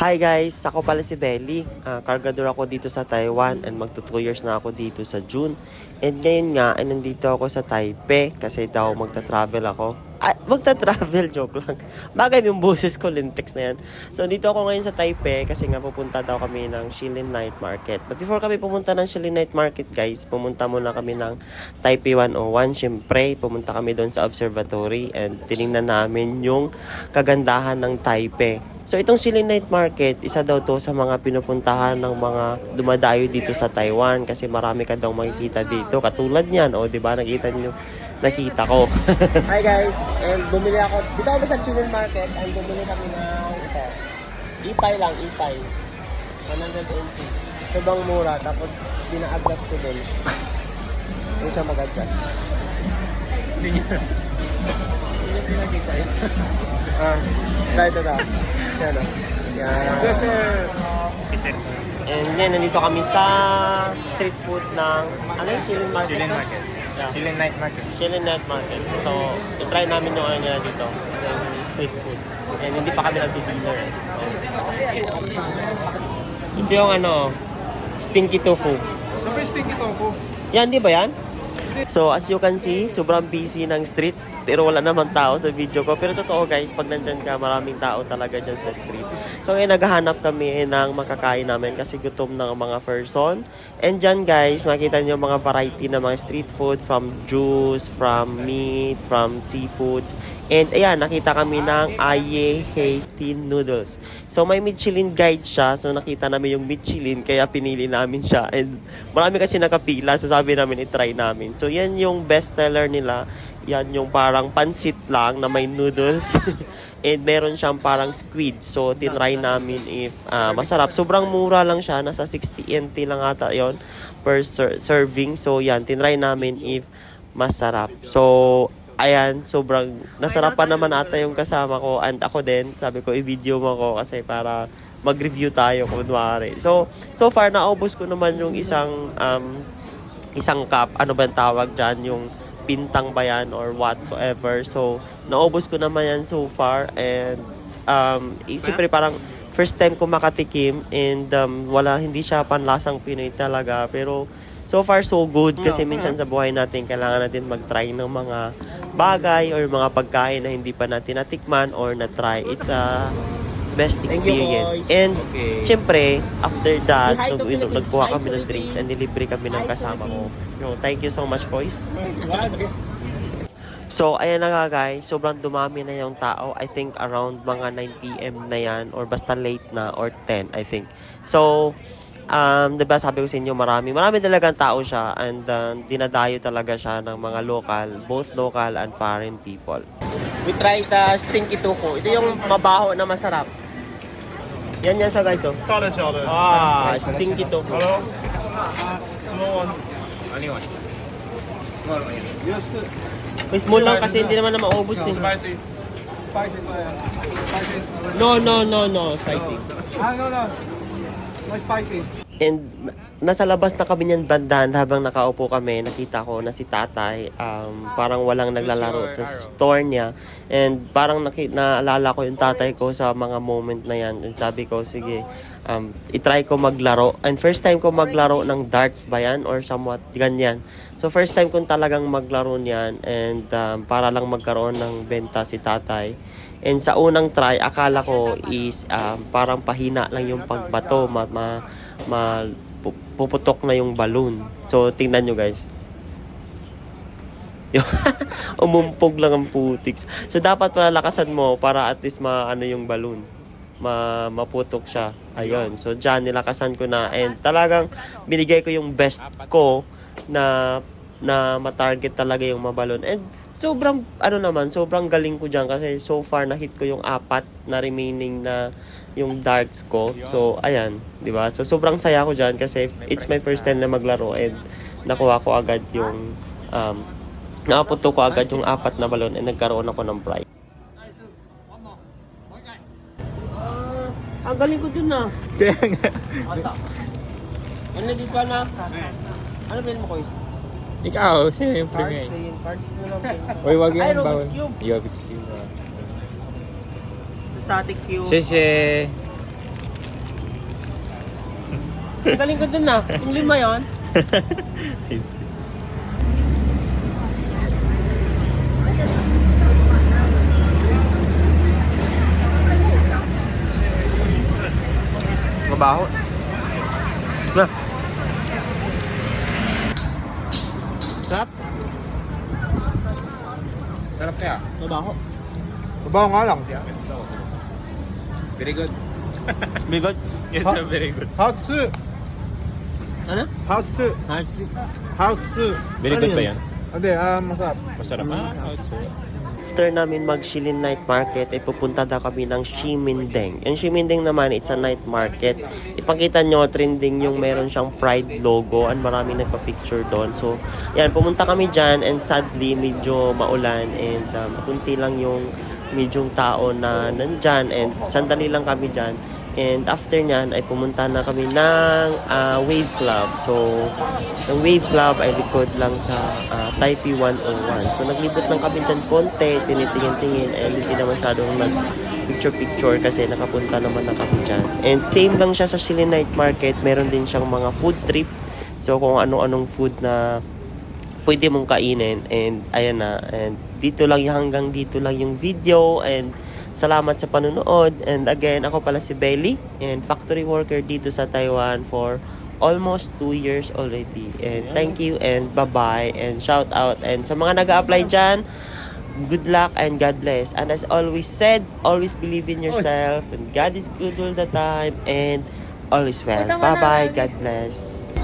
Hi guys, ako pala si Belly. Cargador ako dito sa Taiwan and magto 2 years na ako dito sa June. And ngayon nga, ay nandito ako sa Taipei kasi daw magta-travel ako. Magta-travel, joke lang. Bagay yung boses ko, lintex na yan. So dito ako ngayon sa Taipei kasi nga pupunta daw kami ng Shilin Night Market. But before kami pumunta ng Shilin Night Market guys, pumunta muna kami ng Taipei 101. Siyempre, pumunta kami doon sa observatory and tinignan namin yung kagandahan ng Taipei. So itong Shilin Night Market, isa daw to sa mga pinupuntahan ng mga dumadayo dito sa Taiwan kasi marami ka daw makikita dito. Katulad niyan, o 'di ba? Nakita ko. Hi guys, and bumili ako. Dito ako sa Shilin Market and bumili kami ng ito. Ipay lang, ipay. 180. Sobrang mura tapos pina-adjust ko din. Hindi siya mag-adjust. Hindi pinakita yun. Ito. Yan o. And then, nandito kami sa street food ng, ano yung Shilin Market? Shilin Market. Yeah. Shilin Night Market. Shilin Night Market. So, i-try namin yung ano nila dito. Yung street food. And hindi pa kami nagdi-dinner. Ito yung ano, stinky tofu. Sabi stinky tofu. Yan, di ba yan? So, as you can see, sobrang busy ng street. Pero wala naman tao sa video ko. Pero totoo guys, pag nandyan ka, maraming tao talaga dyan sa street. So ngayon, naghahanap kami ng makakain namin kasi gutom ng mga person. And dyan guys, makita nyo mga variety ng mga street food from juice, from meat, from seafood. And ayan, nakita kami ng Aye Heitin Noodles. So may Michelin guide siya. So nakita namin yung Michelin, kaya pinili namin siya. And marami kasi nakapila, so sabi namin i-try namin. So yan yung best seller nila. Yan yung parang pansit lang na may noodles. And meron siyang parang squid. So, tinry namin if masarap. Sobrang mura lang siya. Nasa 60 NT lang ata yon per serving. So, yan. Tinry namin if masarap. So, ayan. Sobrang nasarapan naman ata yung kasama ko. And ako din. Sabi ko, i-video mo ko kasi para mag-review tayo kunwari. So far, naubos ko naman yung isang cup. Ano ba yung tawag dyan? Yung pintang ba yan or whatsoever. So, naubos ko naman yan so far. And, siyempre parang first time ko makatikim and hindi siya panlasang Pinoy talaga. Pero, so far so good kasi minsan sa buhay natin, kailangan natin mag-try ng mga bagay or mga pagkain na hindi pa natin natikman or na-try. It's a best experience. And, siyempre, after that, nagkuha kami ng drinks and nilibre kami ng kasama ko. Thank you so much, boys. So, ayan na nga guys, sobrang dumami na yung tao. I think around mga 9 PM na yan or basta late na or 10, I think. So, diba sabi ko sa inyo, marami talagang tao siya and dinadayo talaga siya ng mga local, both local and foreign people. We tried the stinky tofu. Ito yung mabaho na masarap. Yan siya guys, oh. Stinky tofu. Hello? Small one. Only one. Small one. Yes. May small lang kasi hindi naman na maubos din. Spicy. Spicy. No, spicy. No. No spicy. And nasa labas na kami niyan bandahan habang nakaupo kami, nakita ko na si tatay parang walang naglalaro sa store niya. And parang naalala ko yung tatay ko sa mga moment na yan. And sabi ko, sige, itry ko maglaro. And first time ko maglaro ng darts ba yan or somewhat ganyan. So first time kong talagang maglaro niyan and para lang magkaroon ng benta si tatay. And sa unang try, akala ko is parang pahina lang yung pagbato, puputok na yung balloon. So tingnan nyo guys. Umumpog lang ang putiks. So dapat palalakasan mo para at least maano yung balloon. Maputok siya. Ayun. So dyan nilakasan ko na and talagang binigay ko yung best ko na matarget talaga yung mabalon. And sobrang sobrang galing ko diyan kasi so far na-hit ko yung 4 na remaining na yung darts ko. So ayan, 'di ba? So sobrang saya ko diyan kasi it's my first time na maglaro and nakuha ko agad yung naputo ko agad yung 4 na balon and nagkaroon ako ng prize. Ang galing ko dun na. Kaya nga. Ano dito na? Ano ba mo, Kois? Ikaw, siyempre nga eh. Cards po lang. Uy, wag yan. Ay, Rubik's Cube. Rubik's Cube. Static cube. Sheshe. Galing ko dun na. Kung 5 yun. Mabaho. Na. Sarap. Sarap kaya. Mabaho. Mabaho nga lang. Very good. Bigot. Yes, Ha? sir, very good. Hatsu. Ano? Hatsu. Hatsu. Very Ano good yun? ba yan? Hindi, masarap. Masarap. After namin mag-Shilin Night Market, ay pupunta daw kami ng Shimindeng. Yung Shimindeng naman, it's a night market. Ipakita nyo, trending yung meron siyang Pride logo and maraming nagpa-picture doon. So, yan, pumunta kami dyan and sadly, medyo maulan and kunti lang yung medyong tao na nandyan and sandali lang kami dyan. And after nyan, ay pumunta na kami ng Wave Club. So, ang Wave Club ay likod lang sa Taipei 101. So, naglibot lang kami dyan konti, tinitingin-tingin, and hindi na masyadong nag-picture-picture kasi nakapunta naman na kami dyan. And same lang siya sa Shilin Night Market, meron din siyang mga food trip. So, kung ano-anong food na pwede mong kainin. And, ayan na. And dito lang, hanggang dito lang yung video. And, salamat sa panonood. And again, ako pala si Bailey and factory worker dito sa Taiwan for almost 2 years already. And thank you and bye-bye and shout out. And sa mga nag-a-apply dyan, good luck and God bless. And as always said, always believe in yourself and God is good all the time and all is well. Bye-bye. God bless.